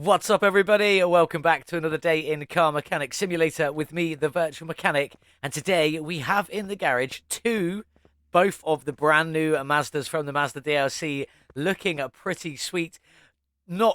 What's up, everybody? Welcome back to another day in Car Mechanic Simulator with me, the Virtual Mechanic. And today we have in the garage both of the brand new Mazdas from the Mazda DLC, looking pretty sweet. We're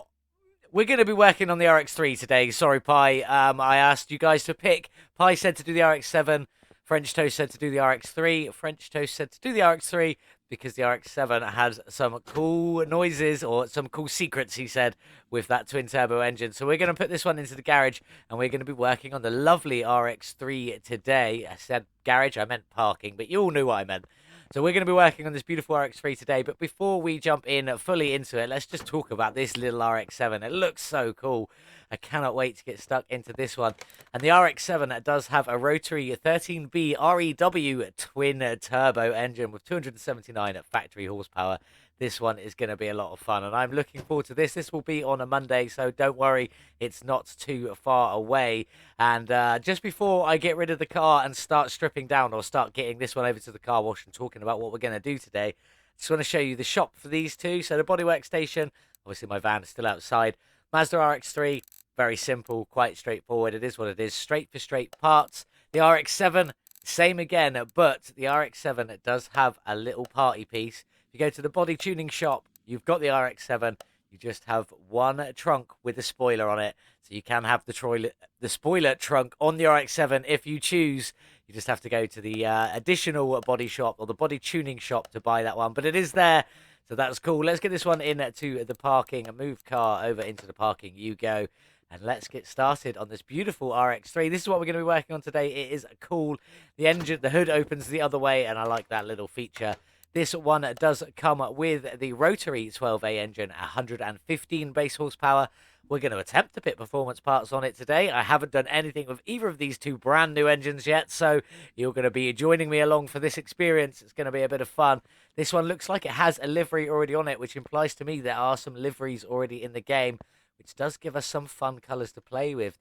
going to be working on the RX-3 today. Sorry, Pi. I asked you guys to pick. Pi said to do the RX-7. French Toast said to do the RX-3. French Toast said to do the RX-3 because the RX-7 has some cool noises or some cool secrets, he said, with that twin-turbo engine. So we're going to put this one into the garage, and we're going to be working on the lovely RX-3 today. I said garage, I meant parking, but you all knew what I meant. So we're going to be working on this beautiful RX-3 today, but before we jump in fully into it, let's just talk about this little RX-7. It looks so cool. I cannot wait to get stuck into this one. And the RX-7 does have a rotary 13B REW twin-turbo engine with 279 factory horsepower. This one is going to be a lot of fun, and I'm looking forward to this. This will be on a Monday, so don't worry, it's not too far away. And just before I get rid of the car and start stripping down or start getting this one over to the car wash and talking about what we're going to do today, I just want to show you the shop for these two. So the bodywork station, obviously my van is still outside. Mazda RX-3, very simple, quite straightforward. It is what it is, straight for straight parts. The RX-7, same again, but the RX-7 does have a little party piece. If you go to the body tuning shop, you've got the RX-7. You just have one trunk with a spoiler on it. So you can have the spoiler trunk on the RX-7 if you choose. You just have to go to the additional body shop or the body tuning shop to buy that one. But it is there, so that's cool. Let's get this one into the parking and move car over into the parking. You go. And let's get started on this beautiful RX-3. This is what we're going to be working on today. It is cool. The engine, the hood opens the other way, and I like that little feature. This one does come with the rotary 12A engine, 115 base horsepower. We're going to attempt to put performance parts on it today. I haven't done anything with either of these two brand new engines yet, so you're going to be joining me along for this experience. It's going to be a bit of fun. This one looks like it has a livery already on it, which implies to me there are some liveries already in the game, which does give us some fun colours to play with.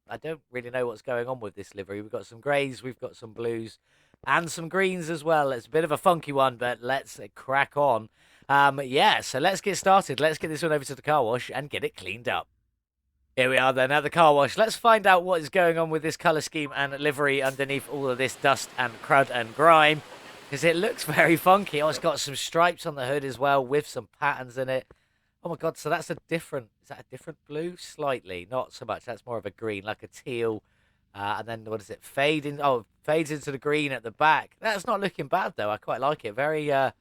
I don't really know what's going on with this livery. We've got some greys, we've got some blues, and some greens as well. It's a bit of a funky one, but let's crack on. Yeah, so let's get started. Let's get this one over to the car wash and get it cleaned up. Here we are then at the car wash. Let's find out what is going on with this colour scheme and livery underneath all of this dust and crud and grime, because it looks very funky. Oh, it's got some stripes on the hood as well with some patterns in it. Oh my god, so that's is that a different blue? Slightly, not so much. That's more of a green, like a teal. And then, what is it? Fades into the green at the back. That's not looking bad, though. I quite like it. Very, I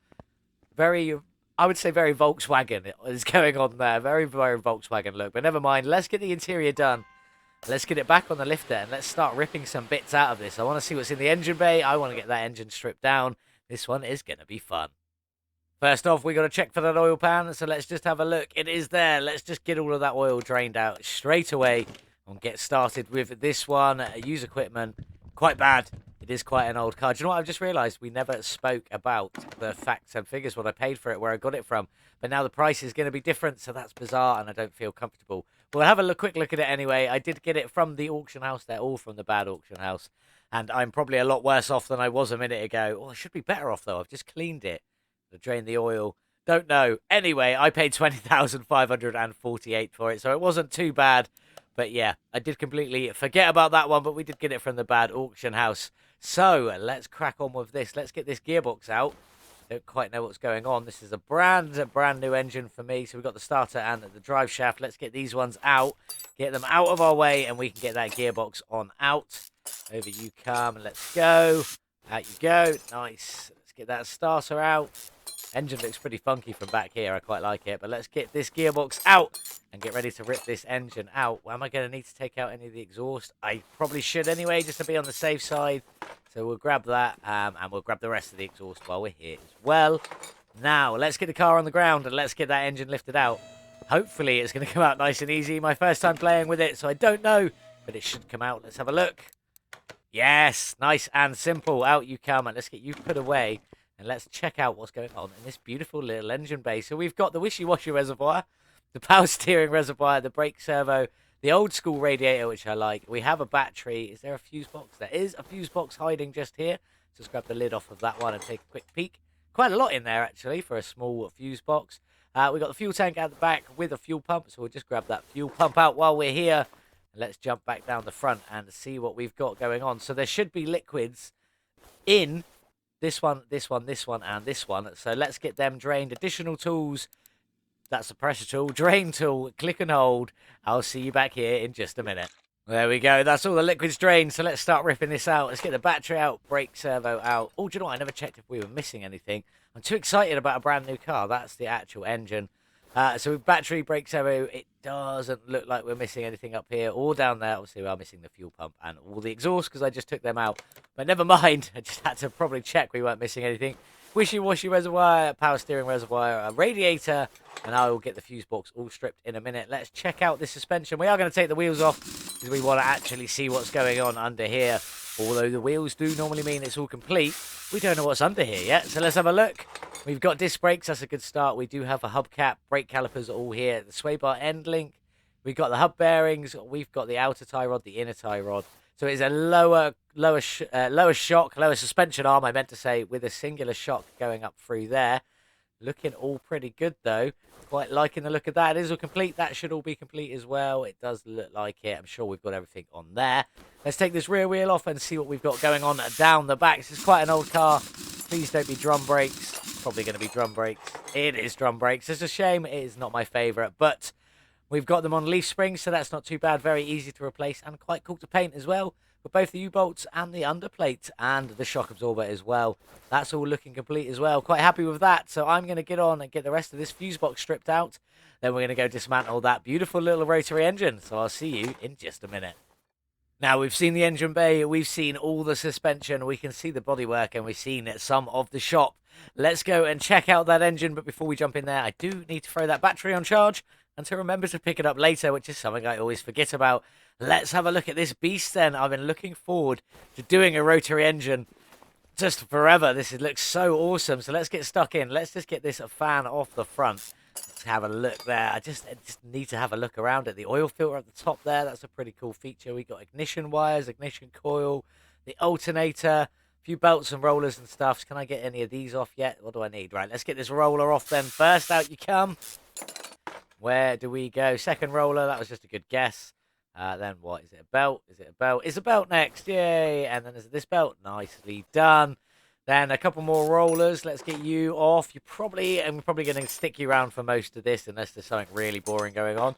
would say very Volkswagen is going on there. Very, very Volkswagen look. But never mind. Let's get the interior done. Let's get it back on the lifter, and let's start ripping some bits out of this. I want to see what's in the engine bay. I want to get that engine stripped down. This one is going to be fun. First off, we got to check for that oil pan, so let's just have a look. It is there. Let's just get all of that oil drained out straight away and get started with this one. Use equipment. Quite bad. It is quite an old car. Do you know what I've just realised? We never spoke about the facts and figures, what I paid for it, where I got it from. But now the price is going to be different, so that's bizarre, and I don't feel comfortable. But we'll have a quick look at it anyway. I did get it from the auction house. They're all from the bad auction house. And I'm probably a lot worse off than I was a minute ago. Oh, I should be better off, though. I've just cleaned it. To drain the oil. Don't know. Anyway, I paid 20,548 for it, so it wasn't too bad. But yeah, I did completely forget about that one, but we did get it from the bad auction house. So let's crack on with this. Let's get this gearbox out. Don't quite know what's going on. This is a brand new engine for me. So we've got the starter and the drive shaft. Let's get these ones out. Get them out of our way, and we can get that gearbox on out. Over you come, and let's go. Out you go. Nice. Let's get that starter out. Engine looks pretty funky from back here. I quite like it. But let's get this gearbox out and get ready to rip this engine out. Well, am I going to need to take out any of the exhaust? I probably should anyway, just to be on the safe side. So we'll grab that, and we'll grab the rest of the exhaust while we're here as well. Now, let's get the car on the ground and let's get that engine lifted out. Hopefully, it's going to come out nice and easy. My first time playing with it, so I don't know. But it should come out. Let's have a look. Yes, nice and simple. Out you come, and let's get you put away. And let's check out what's going on in this beautiful little engine bay. So we've got the wishy-washy reservoir, the power steering reservoir, the brake servo, the old school radiator, which I like. We have a battery. Is there a fuse box? There is a fuse box hiding just here. Just grab the lid off of that one and take a quick peek. Quite a lot in there, actually, for a small fuse box. We got the fuel tank out the back with a fuel pump, so we'll just grab that fuel pump out while we're here. And let's jump back down the front and see what we've got going on. So there should be liquids in this one, this one, this one, and this one. So let's get them drained. Additional tools. That's the pressure tool, drain tool, click and hold. I'll see you back here in just a minute. There we go. That's all the liquids drained. So let's start ripping this out. Let's get the battery out, brake servo out. Oh, do you know what? I never checked if we were missing anything. I'm too excited about a brand new car. That's the actual engine. So with battery, brake servo, it doesn't look like we're missing anything up here or down there. Obviously, we are missing the fuel pump and all the exhaust because I just took them out. But never mind. I just had to probably check we weren't missing anything. Wishy-washy reservoir, power steering reservoir, a radiator, and I will get the fuse box all stripped in a minute. Let's check out this suspension. We are going to take the wheels off because we want to actually see what's going on under here. Although the wheels do normally mean it's all complete, we don't know what's under here yet. So let's have a look. We've got disc brakes. That's a good start. We do have a hubcap. Brake calipers are all here. The sway bar end link. We've got the hub bearings. We've got the outer tie rod, the inner tie rod. So it's a lower suspension arm, I meant to say, with a singular shock going up through there. Looking all pretty good, though. Quite liking the look of that. It is all complete. That should all be complete as well. It does look like it. I'm sure we've got everything on there. Let's take this rear wheel off and see what we've got going on down the back. This is quite an old car. Please don't be drum brakes. Probably going to be drum brakes. It is drum brakes. It's a shame. It is not my favourite, but we've got them on leaf springs, so that's not too bad. Very easy to replace and quite cool to paint as well. With both the U-bolts and the underplate and the shock absorber as well. That's all looking complete as well. Quite happy with that. So I'm going to get on and get the rest of this fuse box stripped out. Then we're going to go dismantle that beautiful little rotary engine. So I'll see you in just a minute. Now, we've seen the engine bay. We've seen all the suspension. We can see the bodywork and we've seen some of the shop. Let's go and check out that engine. But before we jump in there, I do need to throw that battery on charge and to remember to pick it up later, which is something I always forget about. Let's have a look at this beast then. I've been looking forward to doing a rotary engine just forever. This looks so awesome. So let's get stuck in. Let's just get this fan off the front. Let's have a look there. I just need to have a look around at the oil filter at the top there. That's a pretty cool feature. We got ignition wires, ignition coil, the alternator, a few belts and rollers and stuff. Can I get any of these off yet? What do I need? Right, let's get this roller off then first. Out you come. Where do we go? Second roller. That was just a good guess. Then what? Is it a belt? Is it a belt? It's a belt next. Yay. And then there's this belt. Nicely done. Then a couple more rollers. Let's get you off. I'm probably going to stick you around for most of this unless there's something really boring going on.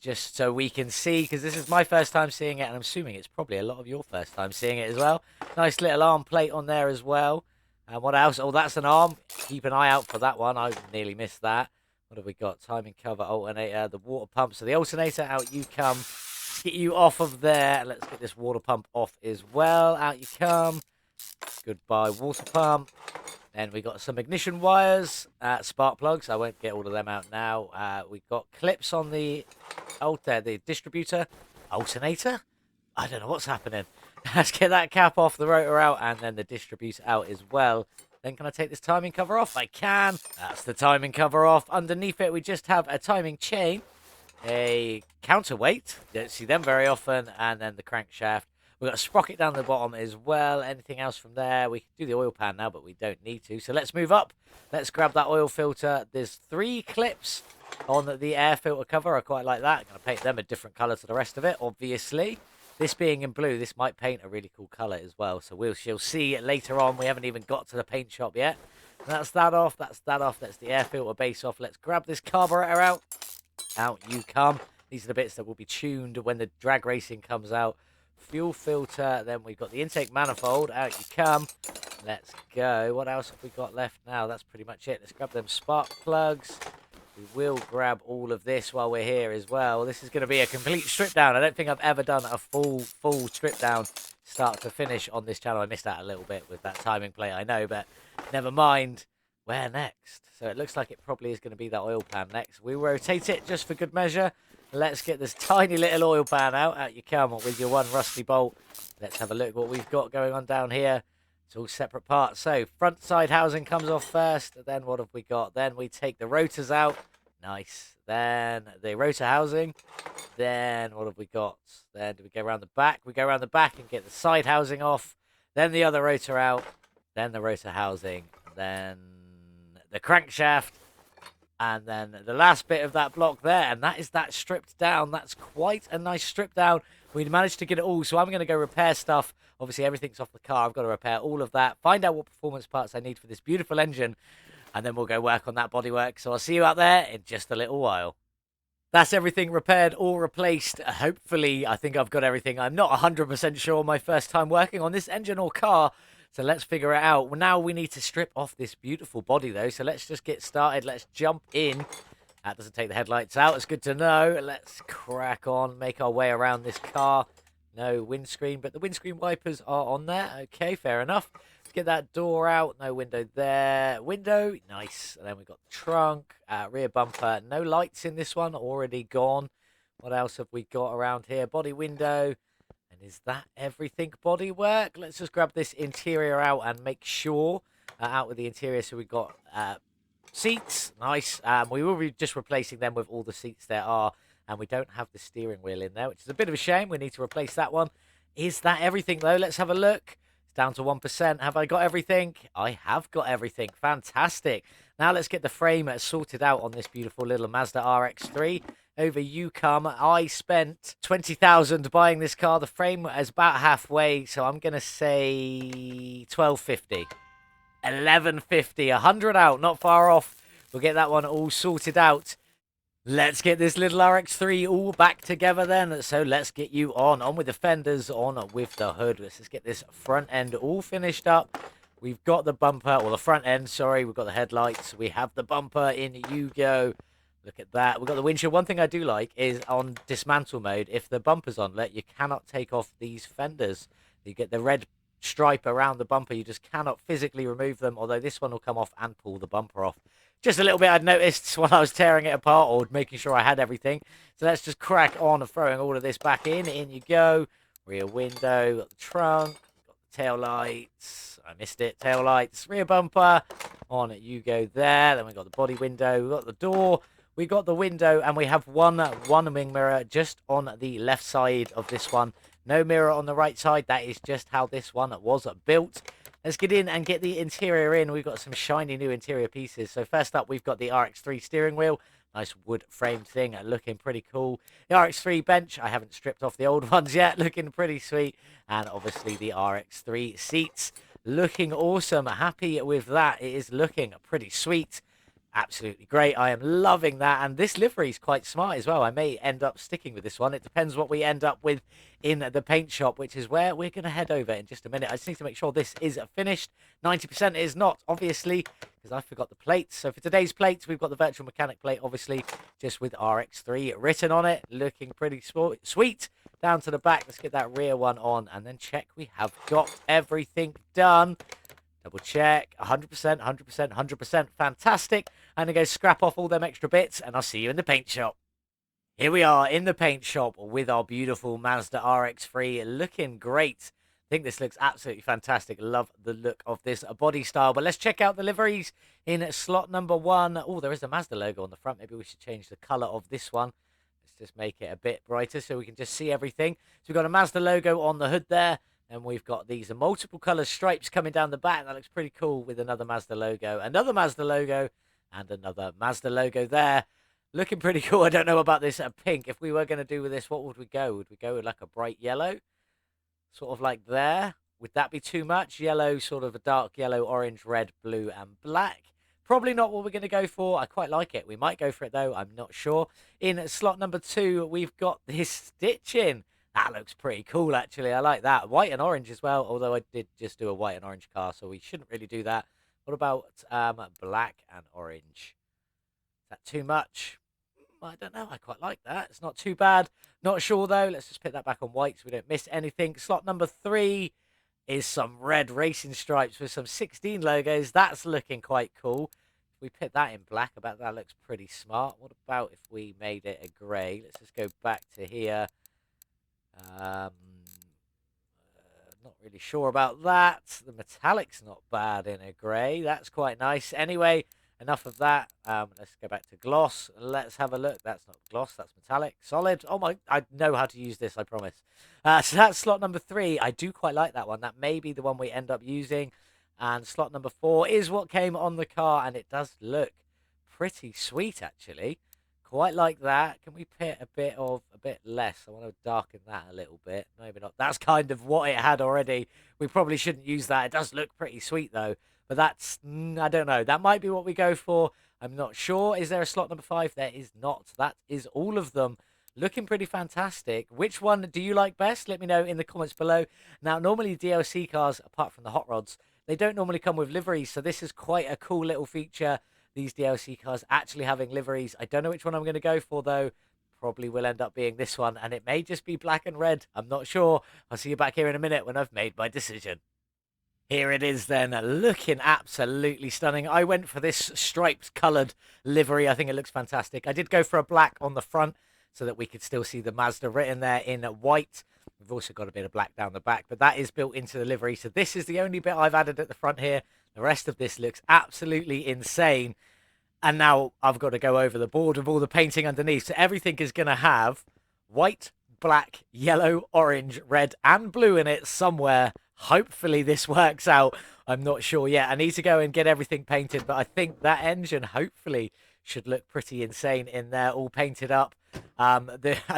Just so we can see, because this is my first time seeing it, and I'm assuming it's probably a lot of your first time seeing it as well. Nice little arm plate on there as well. And what else? Oh, that's an arm. Keep an eye out for that one. I nearly missed that. What have we got? Timing cover, alternator, the water pump. So the alternator, out you come. Let's get you off of there. Let's get this water pump off as well. Out you come. Goodbye, water pump. Then we got some ignition wires, spark plugs. I won't get all of them out now. We've got clips on the distributor, alternator. I don't know what's happening. Let's get that cap off, the rotor out, and then the distributor out as well. Then can I take this timing cover off? I can. That's the timing cover off. Underneath it, we just have a timing chain, a counterweight. Don't see them very often. And then the crankshaft. We've got a sprocket down the bottom as well. Anything else from there? We can do the oil pan now, but we don't need to. So let's move up. Let's grab that oil filter. There's 3 clips on the air filter cover. I quite like that. I'm going to paint them a different colour to the rest of it, obviously. This being in blue, this might paint a really cool colour as well. So she'll see it later on. We haven't even got to the paint shop yet. That's that off. That's that off. That's the air filter base off. Let's grab this carburetor out. Out you come. These are the bits that will be tuned when the drag racing comes out. Fuel filter. Then we've got the intake manifold. Out you come. Let's go. What else have we got left now? That's pretty much it. Let's grab them spark plugs. We will grab all of this while we're here as well. This is going to be a complete strip down. I don't think I've ever done a full strip down start to finish on this channel. I missed out a little bit with that timing plate, I know, but never mind. Where next? So it looks like it probably is going to be that oil pan next. We rotate it just for good measure. Let's get this tiny little oil pan out. Out you come with your one rusty bolt. Let's have a look at what we've got going on down here. It's all separate parts. So front side housing comes off first. Then what have we got? Then we take the rotors out. Nice. Then the rotor housing. Then what have we got? Then do we go around the back? We go around the back and get the side housing off. Then the other rotor out. Then the rotor housing. Then the crankshaft. And then the last bit of that block there, and that is that stripped down. That's quite a nice strip down. We managed to get it all, so I'm going to go repair stuff. Obviously, everything's off the car. I've got to repair all of that, find out what performance parts I need for this beautiful engine, and then we'll go work on that bodywork. So I'll see you out there in just a little while. That's everything repaired or replaced. Hopefully, I think I've got everything. I'm not 100% sure my first time working on this engine or car, so let's figure it out. Now we need to strip off this beautiful body, though, so let's just get started. Let's jump in. That doesn't take the headlights out. It's good to know. Let's crack on, make our way around this car. No windscreen, but the windscreen wipers are on there. Okay, fair enough. Let's get that door out. No window there. Window, nice. And then we've got the trunk, rear bumper. No lights in this one, already gone. What else have we got around here? Body window. And is that everything bodywork? Let's just grab this interior out and make sure. Out with the interior, so we've got seats. Nice. We will be just replacing them with all the seats there are. And we don't have the steering wheel in there, which is a bit of a shame. We need to replace that one. Is that everything, though? Let's have a look. It's down to 1%. Have I got everything? I have got everything. Fantastic. Now let's get the frame sorted out on this beautiful little Mazda RX-3. Over you come. I spent 20,000 buying this car. The frame is about halfway, so I'm going to say 1250. 1150. 100 out. Not far off. We'll get that one all sorted out. Let's get this little RX-3 all back together then. So let's get you on with the fenders, on with the hood. Let's just get this front end all finished up. We've got the bumper, or the front end, sorry. We've got the headlights. We have the bumper. In you go. Look at that. We've got the windshield. One thing I do like is on dismantle mode, if the bumper's on, you cannot take off these fenders. You get the red stripe around the bumper. You just cannot physically remove them, although this one will come off and pull the bumper off. Just a little bit I'd noticed while I was tearing it apart or making sure I had everything. So let's just crack on throwing all of this back in. In you go. Rear window. Got the trunk. Got the tail lights. I missed it. Tail lights. Rear bumper. On you go there. Then we've got the body window. We've got the door. We got the window. And we have one wing mirror just on the left side of this one. No mirror on the right side. That is just how this one was built. Let's get in and get the interior in. We've got some shiny new interior pieces. So first up, we've got the RX-3 steering wheel. Nice wood framed thing, looking pretty cool. The RX-3 bench, I haven't stripped off the old ones yet, looking pretty sweet. And obviously the RX-3 seats, looking awesome. Happy with that. It is looking pretty sweet. Absolutely great. I am loving that. And this livery is quite smart as well. I may end up sticking with this one. It depends what we end up with in the paint shop, which is where we're going to head over in just a minute. I just need to make sure this is finished. 90% is not, obviously, because I forgot the plates. So for today's plates, we've got the virtual mechanic plate, obviously, just with RX-3 written on it. Looking pretty sweet. Down to the back. Let's get that rear one on and then check we have got everything done. Double check, 100%, 100%, 100%, fantastic. I'm going to go scrap off all them extra bits, and I'll see you in the paint shop. Here we are in the paint shop with our beautiful Mazda RX-3, looking great. I think this looks absolutely fantastic. Love the look of this body style. But let's check out the liveries in slot number 1. Oh, there is a Mazda logo on the front. Maybe we should change the color of this one. Let's just make it a bit brighter so we can just see everything. So we've got a Mazda logo on the hood there. And we've got these multiple color stripes coming down the back. That looks pretty cool with another Mazda logo, another Mazda logo, and another Mazda logo there. Looking pretty cool. I don't know about this pink. If we were going to do with this, what would we go? Would we go with like a bright yellow? Sort of like there. Would that be too much? Yellow, sort of a dark yellow, orange, red, blue, and black. Probably not what we're going to go for. I quite like it. We might go for it, though. I'm not sure. In slot number 2, we've got this stitching. That looks pretty cool, actually. I like that. White and orange as well, although I did just do a white and orange car, so we shouldn't really do that. What about black and orange? Is that too much? I don't know. I quite like that. It's not too bad. Not sure, though. Let's just put that back on white so we don't miss anything. Slot number 3 is some red racing stripes with some 16 logos. That's looking quite cool. If we put that in black, I bet that looks pretty smart. What about if we made it a grey? Let's just go back to here. Not really sure about that. The metallic's not bad in a grey. That's quite nice. Anyway, enough of that. Let's go back to gloss. Let's have a look. That's not gloss. That's metallic. Solid. Oh my! I know how to use this. I promise. So that's slot number 3. I do quite like that one. That may be the one we end up using. And slot number 4 is what came on the car, and it does look pretty sweet, actually. Quite like that. Can we put a bit less? I want to darken that a little bit. Maybe not. That's kind of what it had already. We probably shouldn't use that. It does look pretty sweet, though. But that's, I don't know. That might be what we go for. I'm not sure. Is there a slot number 5? There is not. That is all of them. Looking pretty fantastic. Which one do you like best? Let me know in the comments below. Now, normally DLC cars, apart from the hot rods, they don't normally come with liveries, so this is quite a cool little feature. These DLC cars actually having liveries. I don't know which one I'm going to go for, though. Probably will end up being this one, and it may just be black and red. I'm not sure. I'll see you back here in a minute when I've made my decision. Here it is then, looking absolutely stunning. I went for this striped coloured livery. I think it looks fantastic. I did go for a black on the front so that we could still see the Mazda written there in white. We've also got a bit of black down the back, but that is built into the livery. So this is the only bit I've added at the front here. The rest of this looks absolutely insane. And now I've got to go over the board with all the painting underneath. So everything is going to have white, black, yellow, orange, red, and blue in it somewhere. Hopefully this works out. I'm not sure yet. I need to go and get everything painted, but I think that engine hopefully should look pretty insane in there, all painted up. I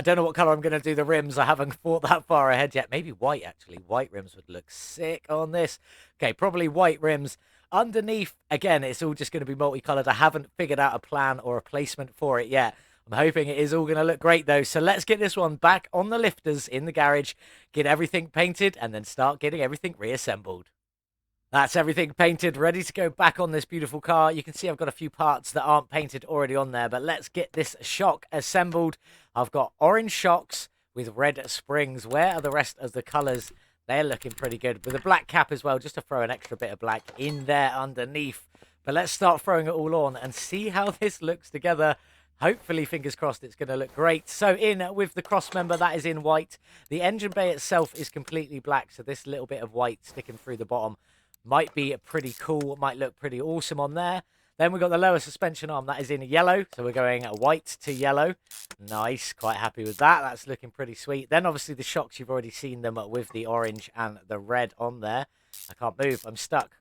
don't know what color I'm going to do the rims. I haven't thought that far ahead yet. Maybe white, actually. White rims would look sick on this. Okay, probably white rims. Underneath, again, it's all just going to be multicolored. I haven't figured out a plan or a placement for it yet. I'm hoping it is all going to look great, though. So let's get this one back on the lifters in the garage, get everything painted, and then start getting everything reassembled. That's everything painted, ready to go back on this beautiful car. You can see I've got a few parts that aren't painted already on there, but let's get this shock assembled. I've got orange shocks with red springs. Where are the rest of the colors? They're looking pretty good. With a black cap as well, just to throw an extra bit of black in there underneath. But let's start throwing it all on and see how this looks together. Hopefully, fingers crossed, it's going to look great. So in with the cross member, that is in white. The engine bay itself is completely black, so this little bit of white sticking through the bottom might be pretty cool, might look pretty awesome on there. Then we've got the lower suspension arm, that is in yellow. So we're going white to yellow. Nice, quite happy with that. That's looking pretty sweet. Then obviously the shocks, you've already seen them with the orange and the red on there. I can't move, I'm stuck.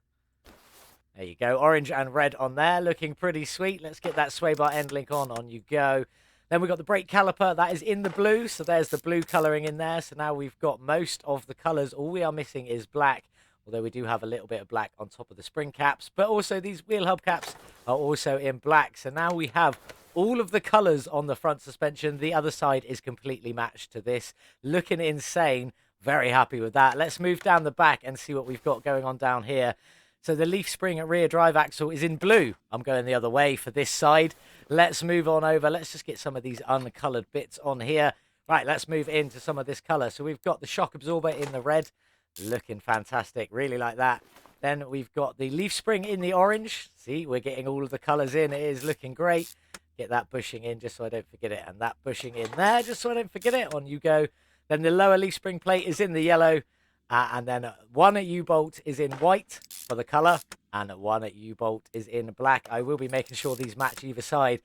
There you go, orange and red on there, looking pretty sweet. Let's get that sway bar end link on you go. Then we've got the brake caliper, that is in the blue. So there's the blue colouring in there. So now we've got most of the colours. All we are missing is black. Although we do have a little bit of black on top of the spring caps. But also these wheel hub caps are also in black. So now we have all of the colours on the front suspension. The other side is completely matched to this. Looking insane. Very happy with that. Let's move down the back and see what we've got going on down here. So the leaf spring rear drive axle is in blue. I'm going the other way for this side. Let's move on over. Let's just get some of these uncoloured bits on here. Right, let's move into some of this colour. So we've got the shock absorber in the red. Looking fantastic, really like that. Then we've got the leaf spring in the orange. See, we're getting all of the colours in. It is looking great. Get that bushing in just so I don't forget it. And that bushing in there just so I don't forget it. On you go. Then the lower leaf spring plate is in the yellow. And then one U-bolt is in white for the colour. And one U-bolt is in black. I will be making sure these match either side.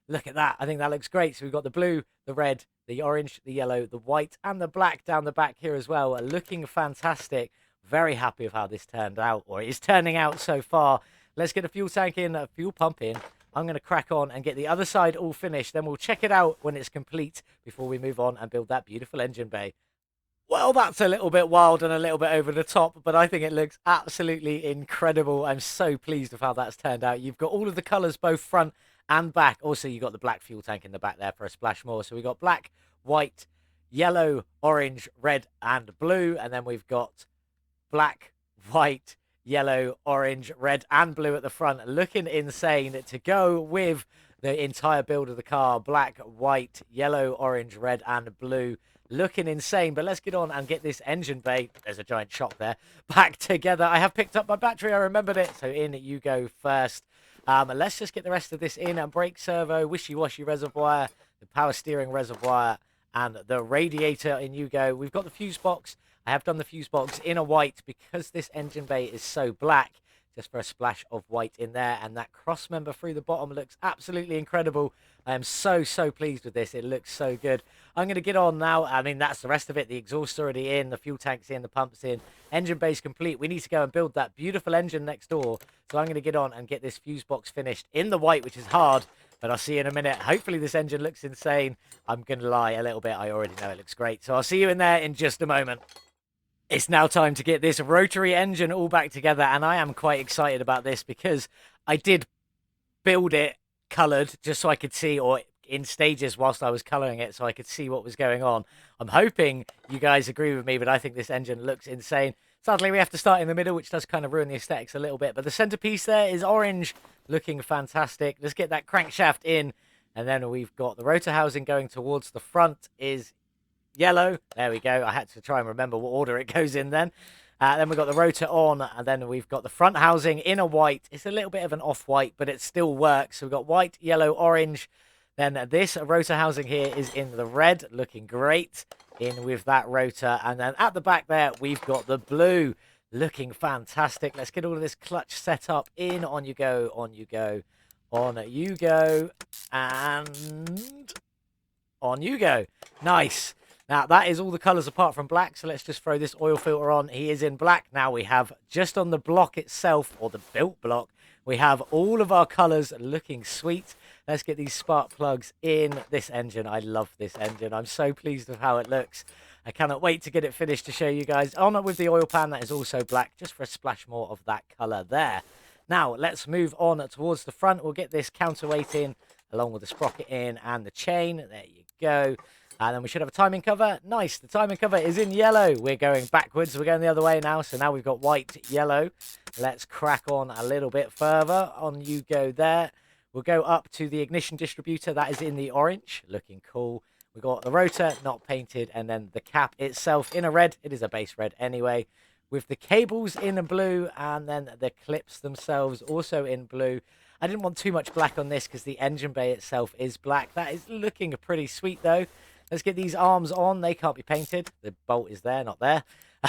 Look at that. I think that looks great. So we've got the blue, the red, the orange, the yellow, the white, and the black down the back here as well. Looking fantastic. Very happy with how this turned out, or it is turning out so far. Let's get a fuel tank in, a fuel pump in. I'm going to crack on and get the other side all finished. Then we'll check it out when it's complete before we move on and build that beautiful engine bay. Well, that's a little bit wild and a little bit over the top, but I think it looks absolutely incredible. I'm so pleased with how that's turned out. You've got all of the colours, both front and back. Also, you got the black fuel tank in the back there for a splash more. So we got black, white, yellow, orange, red, and blue. And then we've got black, white, yellow, orange, red, and blue at the front. Looking insane to go with the entire build of the car. Black, white, yellow, orange, red, and blue. Looking insane, but let's get on and get this engine bay, there's a giant shock there, back together. I have picked up my battery, I remembered it, so in you go first. Let's just get the rest of this in. And brake servo, wishy-washy reservoir, the power steering reservoir, and the radiator. In you go. We've got the fuse box. I have done the fuse box in a white because this engine bay is so black. just for a splash of white in there. And that cross member through the bottom looks absolutely incredible. I am so pleased with this. It looks so good. I'm going to get on now. I mean, that's the rest of it. The exhaust's already in, the fuel tank's in, the pump's in, engine base complete. We need to go and build that beautiful engine next door. So I'm going to get on and get this fuse box finished in the white, which is hard, but I'll see you in a minute. Hopefully this engine looks insane. I'm going to lie a little bit. I already know it looks great. So I'll see you in there in just a moment. It's now time to get this rotary engine all back together, and I am quite excited about this because I did build it coloured just so I could see, or in stages whilst I was colouring it, so I could see what was going on. I'm hoping you guys agree with me, but I think this engine looks insane. Sadly, we have to start in the middle, which does kind of ruin the aesthetics a little bit, but the centrepiece there is orange, looking fantastic. Let's get that crankshaft in, and then we've got the rotor housing going towards the front is yellow. There we go. I had to try and remember what order it goes in then. Then we've got the rotor on, and then we've got the front housing in a white. It's a little bit of an off-white, but it still works. So we've got white, yellow, orange. Then this rotor housing here is in the red, looking great in with that rotor. And then at the back there, we've got the blue, looking fantastic. Let's get all of this clutch set up in. On you go, on you go, on you go, and on you go. Nice. Now, that is all the colours apart from black, so let's just throw this oil filter on. He is in black. Now we have, just on the block itself, or the built block, we have all of our colours looking sweet. Let's get these spark plugs in this engine. I love this engine. I'm so pleased with how it looks. I cannot wait to get it finished to show you guys. On with the oil pan, that is also black, just for a splash more of that colour there. Now, let's move on towards the front. We'll get this counterweight in, along with the sprocket in and the chain. There you go. And then we should have a timing cover. Nice. The timing cover is in yellow. We're going backwards. We're going the other way now. So now we've got white, yellow. Let's crack on a little bit further. On you go there. We'll go up to the ignition distributor. That is in the orange. Looking cool. We've got the rotor not painted. And then the cap itself in a red. It is a base red anyway. With the cables in a blue. And then the clips themselves also in blue. I didn't want too much black on this because the engine bay itself is black. That is looking pretty sweet though. Let's get these arms on. They can't be painted. The bolt is there, not there.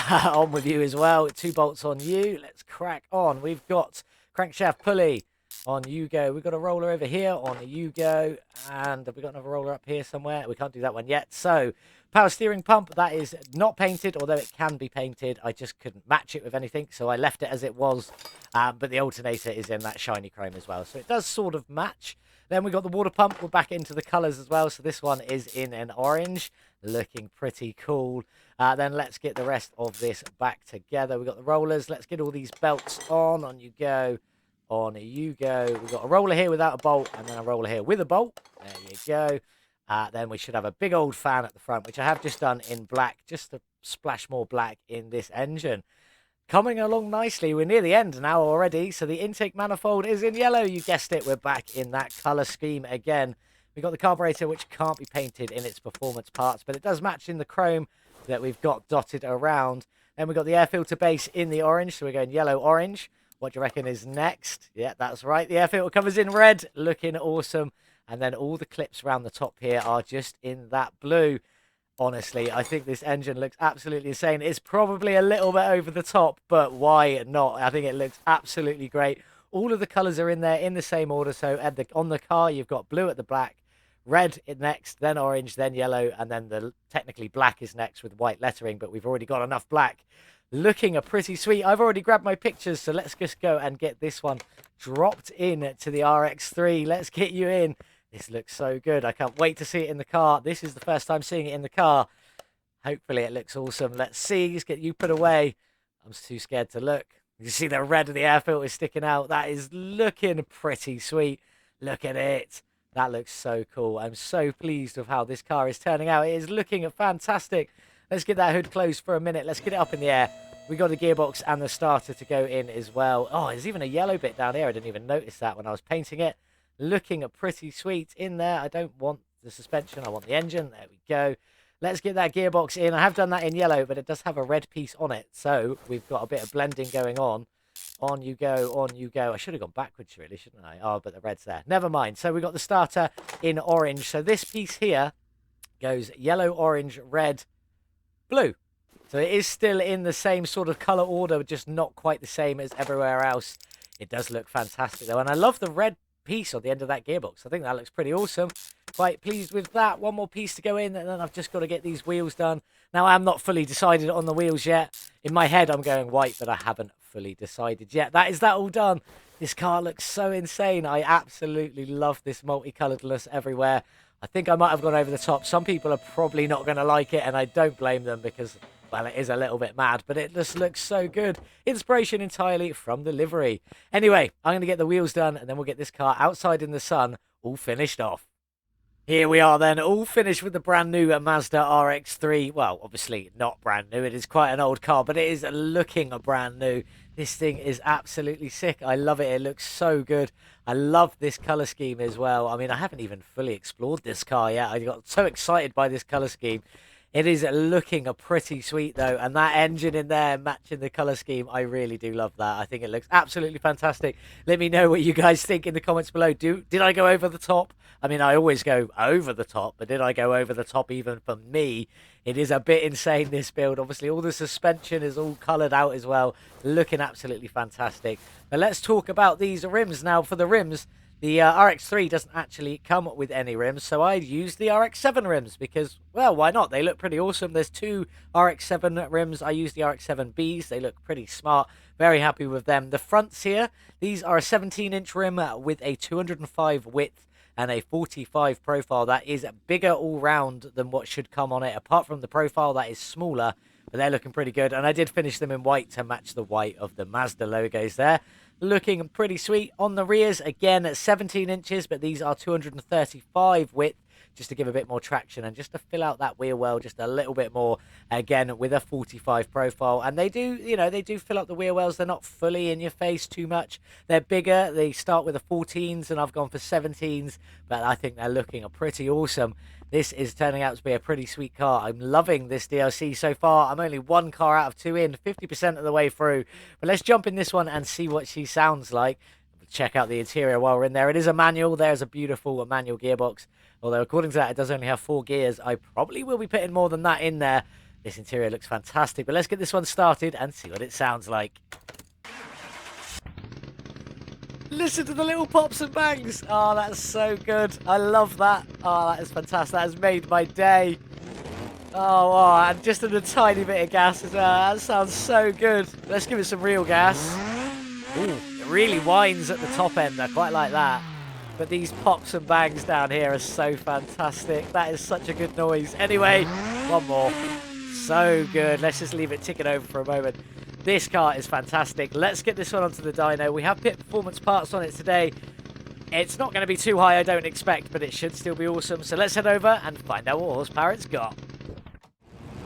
On with you as well. 2 bolts on you. Let's crack on. We've got crankshaft pulley. On you go. We've got a roller over here. On you go. And have we got another roller up here somewhere? We can't do that one yet. So, power steering pump. That is not painted, although it can be painted. I just couldn't match it with anything, so I left it as it was. But the alternator is in that shiny chrome as well. So it does sort of match. Then we've got the water pump. We're back into the colours as well. So this one is in an orange. Looking pretty cool. Then let's get the rest of this back together. We've got the rollers. Let's get all these belts on. On you go. On you go. We've got a roller here without a bolt. And then a roller here with a bolt. There you go. Then we should have a big old fan at the front, which I have just done in black. Just to splash more black in this engine. Coming along nicely. We're near the end now already. So the intake manifold is in yellow. You guessed it. We're back in that colour scheme again. We've got the carburetor, which can't be painted in its performance parts, but it does match in the chrome that we've got dotted around. Then we've got the air filter base in the orange. So we're going yellow-orange. What do you reckon is next? Yeah, that's right. The air filter covers in red. Looking awesome. And then all the clips around the top here are just in that blue. Honestly, I think this engine looks absolutely insane. It's probably a little bit over the top, but why not? I think it looks absolutely great. All of the colours are in there in the same order. So on the car, you've got blue at the back, red next, then orange, then yellow, and then technically black is next with white lettering, but we've already got enough black. Looking pretty sweet. I've already grabbed my pictures, so let's just go and get this one dropped in to the RX-3. Let's get you in. This looks so good. I can't wait to see it in the car. This is the first time seeing it in the car. Hopefully it looks awesome. Let's see. Just get you put away. I'm too scared to look. You see the red of the air filter sticking out. That is looking pretty sweet. Look at it. That looks so cool. I'm so pleased with how this car is turning out. It is looking fantastic. Let's get that hood closed for a minute. Let's get it up in the air. We got the gearbox and the starter to go in as well. Oh, there's even a yellow bit down here. I didn't even notice that when I was painting it. Looking pretty sweet in there. I don't want the suspension. I want the engine. There we go. Let's get that gearbox in. I have done that in yellow, but it does have a red piece on it. So we've got a bit of blending going on. On you go, on you go. I should have gone backwards, really, shouldn't I? Oh, but the red's there. Never mind. So we've got the starter in orange. So this piece here goes yellow, orange, red, blue. So it is still in the same sort of color order, just not quite the same as everywhere else. It does look fantastic though, and I love the red piece on the end of that gearbox. I think that looks pretty awesome. Quite pleased with that. One more piece to go in, and then I've just got to get these wheels done. Now, I'm not fully decided on the wheels yet. In my head, I'm going white, but I haven't fully decided yet. That is that all done. This car looks so insane. I absolutely love this multicoloredness everywhere. I think I might have gone over the top. Some people are probably not going to like it, and I don't blame them because, well, it is a little bit mad, but it just looks so good. Inspiration entirely from the livery. Anyway, I'm going to get the wheels done, and then we'll get this car outside in the sun all finished off. Here we are then, all finished with the brand new Mazda RX-3. Well, obviously not brand new. It is quite an old car, but it is looking brand new. This thing is absolutely sick. I love it. It looks so good. I love this color scheme as well. I mean, I haven't even fully explored this car yet. I got so excited by this color scheme. It is looking pretty sweet though, and that engine in there matching the color scheme, I really do love that. I think it looks absolutely fantastic. Let me know what you guys think in the comments below. Did I go over the top? I mean, I always go over the top, but did I go over the top even for me? It is a bit insane, this build. Obviously, all the suspension is all colored out as well, looking absolutely fantastic. But let's talk about these rims now. For the rims, the RX-3 doesn't actually come with any rims, so I used the RX-7 rims because, well, why not? They look pretty awesome. There's two RX-7 rims. I used the RX-7Bs. They look pretty smart. Very happy with them. The fronts here, these are a 17-inch rim with a 205 width and a 45 profile. That is bigger all round than what should come on it. Apart from the profile, that is smaller, but they're looking pretty good. And I did finish them in white to match the white of the Mazda logos there. Looking pretty sweet. On the rears, again, at 17 inches, but these are 235 width, just to give a bit more traction and just to fill out that wheel well just a little bit more, again, with a 45 profile. And they do, you know, they do fill up the wheel wells. They're not fully in your face too much. They're bigger. They start with the 14s, and I've gone for 17s, but I think they're looking pretty awesome. This is turning out to be a pretty sweet car. I'm loving this DLC so far. I'm only one car out of two in, 50% of the way through. But let's jump in this one and see what she sounds like. Check out the interior while we're in there. It is a manual. There's a beautiful manual gearbox. Although, according to that, it does only have 4 gears. I probably will be putting more than that in there. This interior looks fantastic. But let's get this one started and see what it sounds like. Listen to the little pops and bangs. Oh, that's so good. I love that. Oh, that is fantastic. That has made my day. Oh, and just a tiny bit of gas as well. That sounds so good. Let's give it some real gas. Ooh, it really whines at the top end. I quite like that. But these pops and bangs down here are so fantastic. That is such a good noise. Anyway, one more. So good. Let's just leave it ticking over for a moment. This car is fantastic. Let's get this one onto the dyno. We have pit performance parts on it today. It's not going to be too high, I don't expect, but it should still be awesome. So let's head over and find out what horsepower it's got.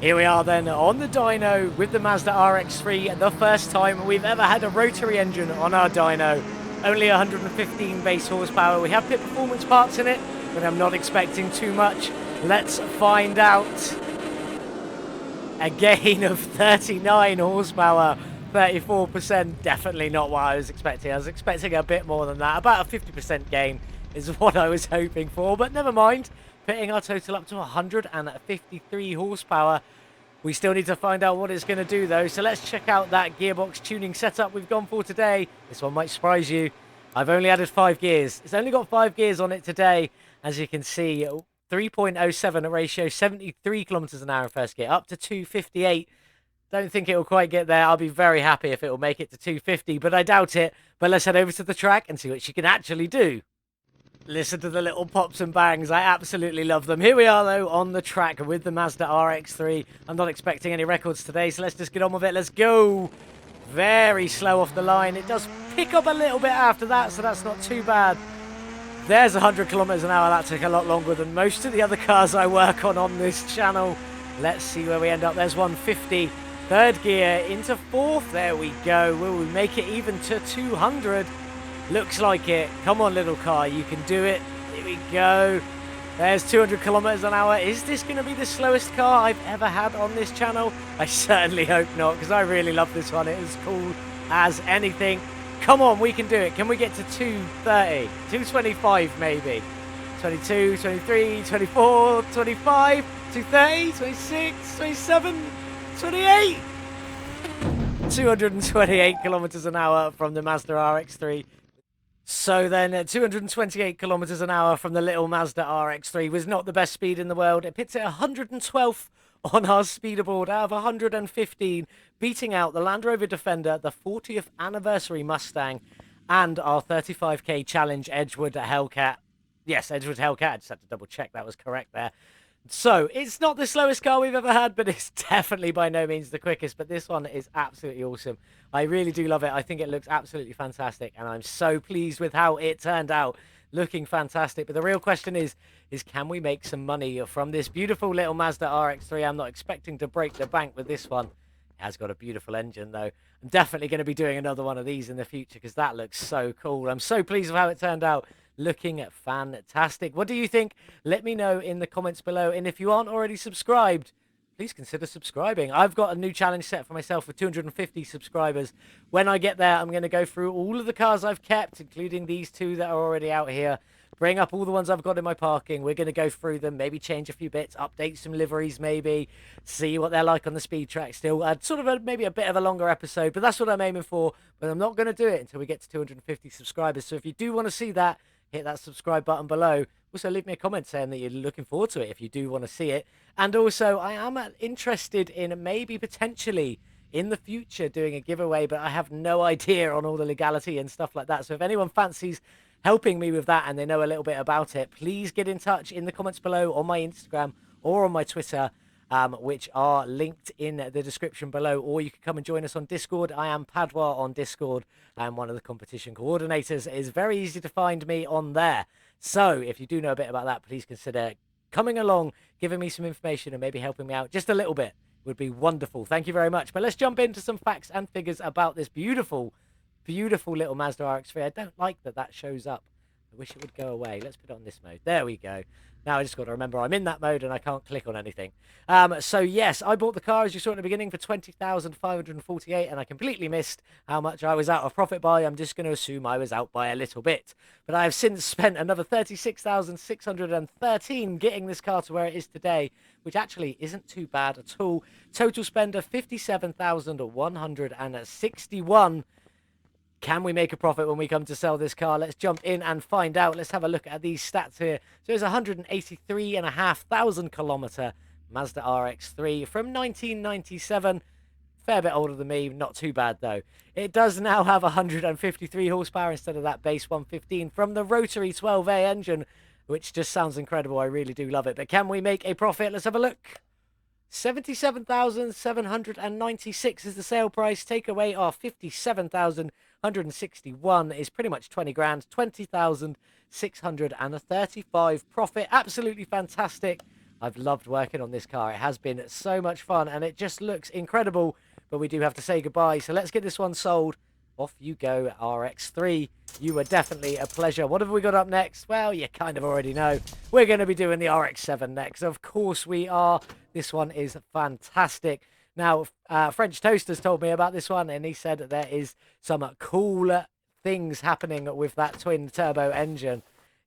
Here we are then on the dyno with the Mazda RX-3. The first time we've ever had a rotary engine on our dyno. Only 115 base horsepower. We have pit performance parts in it, but I'm not expecting too much. Let's find out. A gain of 39 horsepower, 34%. Definitely not what I was expecting. I was expecting a bit more than that. About a 50% gain is what I was hoping for, but never mind. Putting our total up to 153 horsepower. We still need to find out what it's going to do though, so let's check out that gearbox tuning setup we've gone for today. This one might surprise you. I've only added 5 gears. It's only got 5 gears on it today, as you can see. 3.07 ratio, 73 kilometers an hour in first gear, up to 258. Don't think it will quite get there. I'll be very happy if it will make it to 250, but I doubt it. But let's head over to the track and see what she can actually do. Listen to the little pops and bangs. I absolutely love them. Here we are, though, on the track with the Mazda RX-3. I'm not expecting any records today, so let's just get on with it. Let's go. Very slow off the line. It does pick up a little bit after that, so that's not too bad. There's 100 kilometers an hour. That took a lot longer than most of the other cars I work on this channel. Let's see where we end up. There's 150. Third gear into fourth. There we go. Will we make it even to 200? Looks like it. Come on, little car. You can do it. Here we go. There's 200 kilometers an hour. Is this going to be the slowest car I've ever had on this channel? I certainly hope not, because I really love this one. It is cool as anything. Come on, we can do it. Can we get to 230? 225 maybe. 22, 23, 24, 25, 230, 26, 27, 28! 228 kilometers an hour from the Mazda RX-3. So then, 228 kilometers an hour from the little Mazda RX-3 was not the best speed in the world. It pits at 112th on our speederboard out of 115, beating out the Land Rover Defender, the 40th anniversary Mustang, and our 35k challenge Edgewood Hellcat. Yes, Edgewood Hellcat. I just had to double check that was correct there. So, it's not the slowest car we've ever had, but it's definitely by no means the quickest. But this one is absolutely awesome. I really do love it. I think it looks absolutely fantastic, and I'm so pleased with how it turned out. Looking fantastic. But the real question is can we make some money from this beautiful little Mazda RX-3? I'm not expecting to break the bank with this one. It has got a beautiful engine, though. I'm definitely going to be doing another one of these in the future because that looks so cool. I'm so pleased with how it turned out. Looking fantastic. What do you think? Let me know in the comments below. And if you aren't already subscribed, please consider subscribing. I've got a new challenge set for myself for 250 subscribers. When I get there, I'm going to go through all of the cars I've kept, including these two that are already out here. Bring up all the ones I've got in my parking. We're going to go through them, maybe change a few bits, update some liveries maybe, see what they're like on the speed track still. Maybe a bit of a longer episode, but that's what I'm aiming for. But I'm not going to do it until we get to 250 subscribers. So if you do want to see that, hit that subscribe button below. Also, leave me a comment saying that you're looking forward to it if you do want to see it. And also, I am interested in maybe potentially in the future doing a giveaway, but I have no idea on all the legality and stuff like that. So if anyone fancies helping me with that and they know a little bit about it, please get in touch in the comments below on my Instagram or on my Twitter, which are linked in the description below, or you can come and join us on Discord. I am Padua on Discord. I'm one of the competition coordinators. It is very easy to find me on there. So if you do know a bit about that, please consider coming along, giving me some information and maybe helping me out just a little bit. It would be wonderful. Thank you very much. But let's jump into some facts and figures about this beautiful, beautiful little Mazda RX-3. I don't like that shows up. I wish it would go away. Let's put it on this mode. There we go. Now I just got to remember I'm in that mode and I can't click on anything. So yes, I bought the car, as you saw at the beginning, for $20,548, and I completely missed how much I was out of profit by. I'm just going to assume I was out by a little bit. But I have since spent another $36,613 getting this car to where it is today, which actually isn't too bad at all. Total spend of $57,161. Can we make a profit when we come to sell this car? Let's jump in and find out. Let's have a look at these stats here. So it's 183,500 kilometer Mazda RX-3 from 1997. Fair bit older than me, not too bad though. It does now have 153 horsepower instead of that base 115 from the rotary 12A engine, which just sounds incredible. I really do love it. But can we make a profit? Let's have a look. 77,796 is the sale price. Take away our 57,161 is pretty much 20 grand. 20,635 profit. Absolutely fantastic. I've loved working on this car. It has been so much fun and it just looks incredible. But we do have to say goodbye. So let's get this one sold. Off you go, RX-3. You were definitely a pleasure. What have we got up next? Well, you kind of already know. We're going to be doing the RX-7 next. Of course we are. This one is fantastic. Now, French Toaster's told me about this one, and he said that there is some cool things happening with that twin turbo engine.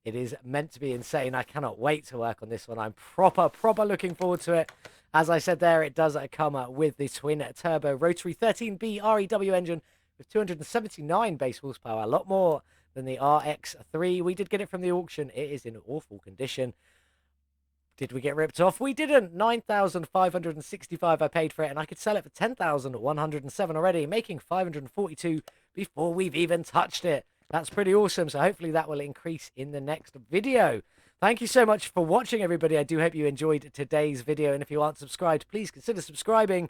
It is meant to be insane. I cannot wait to work on this one. I'm proper looking forward to it. As I said there, it does come with the twin turbo rotary 13B REW engine with 279 base horsepower, a lot more than the RX-3. We did get it from the auction. It is in awful condition. Did we get ripped off? We didn't. 9,565 I paid for it, and I could sell it for 10,107 already, making 542 before we've even touched it. That's pretty awesome, so hopefully that will increase in the next video. Thank you so much for watching, everybody. I do hope you enjoyed today's video, and if you aren't subscribed, please consider subscribing.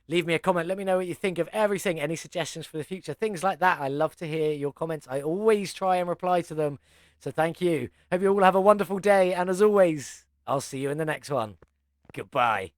Leave me a comment. Let me know what you think of everything. Any suggestions for the future, things like that. I love to hear your comments. I always try and reply to them. So thank you. Hope you all have a wonderful day. And as always, I'll see you in the next one. Goodbye.